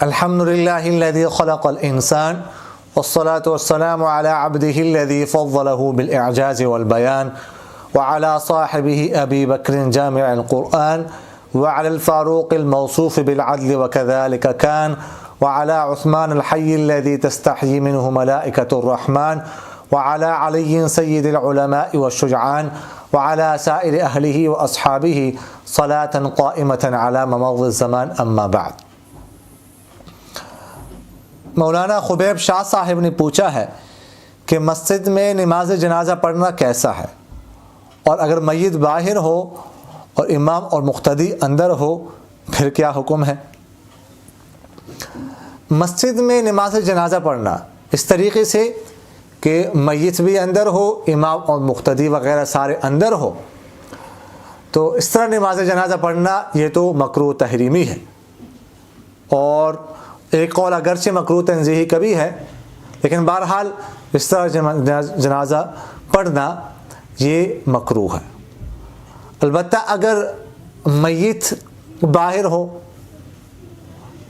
الحمد لله الذي خلق الإنسان والصلاة والسلام على عبده الذي فضله بالإعجاز والبيان وعلى صاحبه أبي بكر جامع القرآن وعلى الفاروق الموصوف بالعدل وكذلك كان وعلى عثمان الحي الذي تستحيي منه ملائكة الرحمن وعلى علي سيد العلماء والشجعان وعلى سائر أهله وأصحابه صلاة قائمة على ممضي الزمان أما بعد۔ مولانا خبیب شاہ صاحب نے پوچھا ہے کہ مسجد میں نماز جنازہ پڑھنا کیسا ہے، اور اگر میت باہر ہو اور امام اور مقتدی اندر ہو پھر کیا حکم ہے؟ مسجد میں نماز جنازہ پڑھنا اس طریقے سے کہ میت بھی اندر ہو، امام اور مقتدی وغیرہ سارے اندر ہو، تو اس طرح نماز جنازہ پڑھنا یہ تو مکروہ تحریمی ہے، اور ایک قول اگرچہ مکروہ تنزیہی کا بھی ہے، لیکن بہرحال اس طرح جنازہ پڑھنا یہ مکروہ ہے۔ البتہ اگر میت باہر ہو،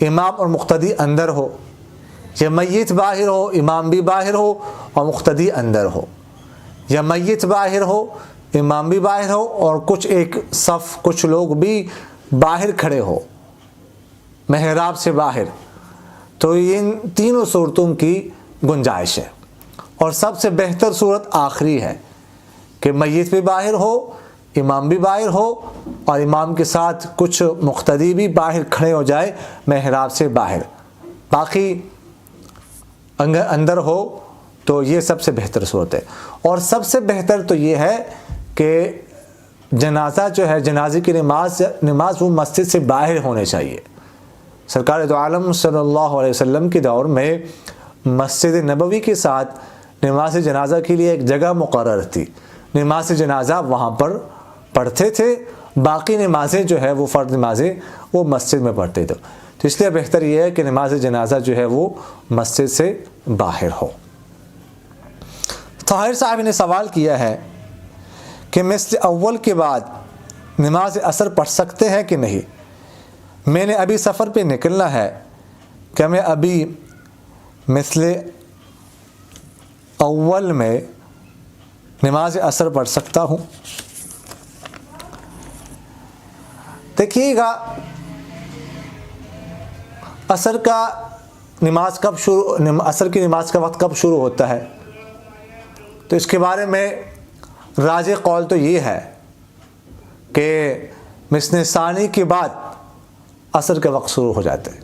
امام اور مقتدی اندر ہو، یا میت باہر ہو، امام بھی باہر ہو اور مقتدی اندر ہو، یا میت باہر ہو، امام بھی باہر ہو اور ایک صف کچھ لوگ بھی باہر کھڑے ہو محراب سے باہر، تو ان تینوں صورتوں کی گنجائش ہے، اور سب سے بہتر صورت آخری ہے کہ میت بھی باہر ہو، امام بھی باہر ہو اور امام کے ساتھ کچھ مقتدی بھی باہر کھڑے ہو جائے محراب سے باہر، باقی اندر ہو، تو یہ سب سے بہتر صورت ہے۔ اور سب سے بہتر تو یہ ہے کہ جنازہ جو ہے، جنازے کی نماز وہ مسجد سے باہر ہونے چاہیے۔ سرکار دو عالم صلی اللہ علیہ وسلم کے دور میں مسجد نبوی کے ساتھ نماز جنازہ کے لیے ایک جگہ مقرر تھی، نماز جنازہ وہاں پر پڑھتے تھے، باقی نمازیں جو ہے وہ فرض نمازیں وہ مسجد میں پڑھتے تھے، تو اس لیے بہتر یہ ہے کہ نماز جنازہ جو ہے وہ مسجد سے باہر ہو۔ طاہر صاحب نے سوال کیا ہے کہ مثل اول کے بعد نماز عصر پڑھ سکتے ہیں کہ نہیں؟ میں نے ابھی سفر پہ نکلنا ہے، کہ میں ابھی مثل اول میں نماز عصر پڑھ سکتا ہوں؟ دیکھیے گا، عصر کی نماز کا وقت کب شروع ہوتا ہے، تو اس کے بارے میں راجح قول تو یہ ہے کہ مثل ثانی کے بعد عصر کا وقت شروع ہو جاتا ہے،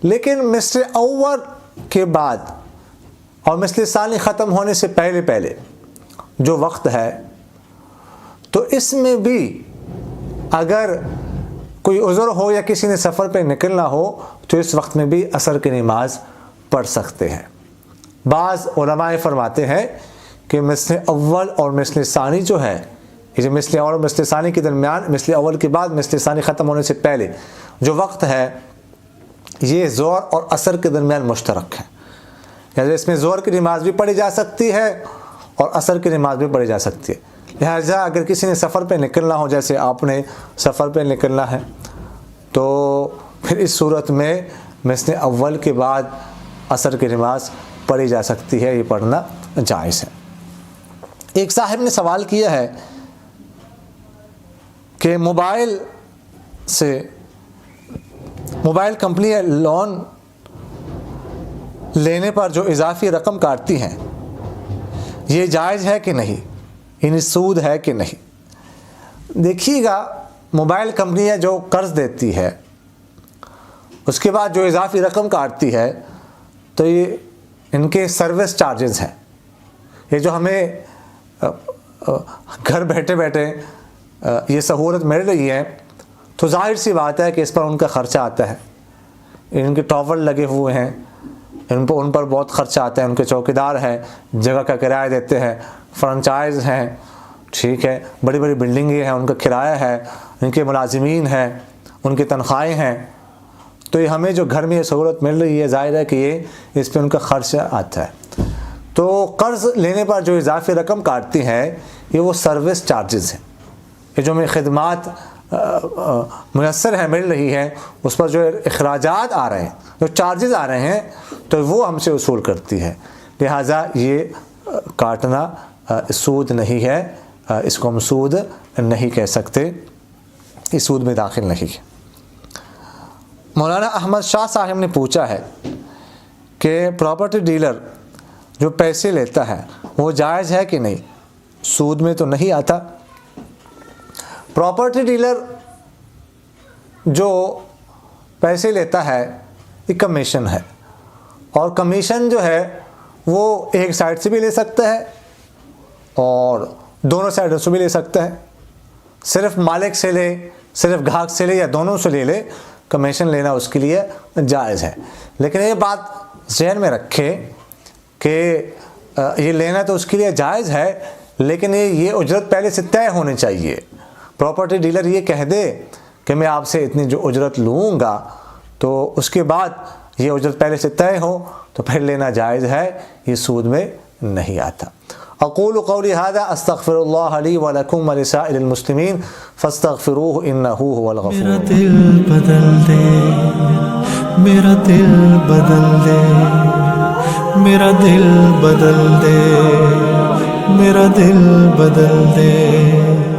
لیکن مثل اول کے بعد اور مثل ثانی ختم ہونے سے پہلے جو وقت ہے، تو اس میں بھی اگر کوئی عذر ہو یا کسی نے سفر پہ نکلنا ہو تو اس وقت میں بھی عصر کی نماز پڑھ سکتے ہیں۔ بعض علماء فرماتے ہیں کہ مثل اول اور مثل ثانی جو ہے، یہ مثل اول اور مثل ثانی کے درمیان، مثل اول کے بعد مثل ثانی ختم ہونے سے پہلے جو وقت ہے، یہ ظہر اور عصر کے درمیان مشترک ہے، یعنی اس میں ظہر کی نماز بھی پڑھی جا سکتی ہے اور عصر کی نماز بھی پڑھی جا سکتی ہے۔ لہٰذا اگر کسی نے سفر پہ نکلنا ہو، جیسے آپ نے سفر پہ نکلنا ہے، تو پھر اس صورت میں مثل اول کے بعد عصر کی نماز پڑھی جا سکتی ہے، یہ پڑھنا جائز ہے۔ ایک صاحب نے سوال کیا ہے کہ موبائل کمپنی لون لینے پر جو اضافی رقم کاٹتی ہیں، یہ جائز ہے کہ نہیں، یعنی سود ہے کہ نہیں؟ دیکھیے گا، موبائل کمپنیاں جو قرض دیتی ہے اس کے بعد جو اضافی رقم کاٹتی ہے، تو یہ ان کے سروس چارجز ہیں، یہ جو ہمیں گھر بیٹھے یہ سہولت مل رہی ہے، تو ظاہر سی بات ہے کہ اس پر ان کا خرچہ آتا ہے، ان کے ٹاور لگے ہوئے ہیں، ان پر بہت خرچہ آتا ہے، ان کے چوکیدار ہیں، جگہ کا کرایہ دیتے ہیں، فرنچائز ہیں، ٹھیک ہے، بڑی بڑی بلڈنگیں ہیں، ان کا کرایہ ہے، ان کے ملازمین ہیں، ان کی تنخواہیں ہیں، تو یہ ہمیں جو گھر میں یہ سہولت مل رہی ہے، ظاہر ہے کہ یہ اس پہ ان کا خرچہ آتا ہے۔ تو قرض لینے پر جو اضافی رقم کاٹتی ہیں، یہ وہ سروس چارجز ہیں، یہ جو ہمیں خدمات میسر ہے، مل رہی ہے، اس پر جو اخراجات آ رہے ہیں، جو چارجز آ رہے ہیں، تو وہ ہم سے وصول کرتی ہے، لہٰذا یہ کاٹنا سود نہیں ہے، اس کو ہم سود نہیں کہہ سکتے، اس سود میں داخل نہیں ہے۔ مولانا احمد شاہ صاحب نے پوچھا ہے کہ پراپرٹی ڈیلر جو پیسے لیتا ہے وہ جائز ہے کہ نہیں؟ سود میں تو نہیں آتا۔ پراپرٹی ڈیلر جو پیسے لیتا ہے یہ کمیشن ہے، اور کمیشن جو ہے وہ ایک سائڈ سے بھی لے سکتا ہے اور دونوں سائڈوں سے بھی لے سکتا ہے، صرف مالک سے لے، صرف گاہک سے لے، یا دونوں سے لے لے، کمیشن لینا اس کے لیے جائز ہے۔ لیکن یہ بات ذہن میں رکھے کہ یہ لینا تو اس کے لیے جائز ہے، لیکن یہ اجرت پہلے سے طے ہونی چاہیے۔ پراپرٹی ڈیلر یہ کہہ دے کہ میں آپ سے اتنی جو اجرت لوں گا، تو اس کے بعد یہ اجرت پہلے سے طے ہو تو پھر لینا جائز ہے، یہ سود میں نہیں آتا۔ اقول قولی هذا استغفر اللہ لی ولکم ولسائر المسلمین فاستغفروہ انہ هو الغفور۔ میرا دل بدل دے، میرا دل بدل دے، میرا دل بدل دے، میرا دل بدل دے۔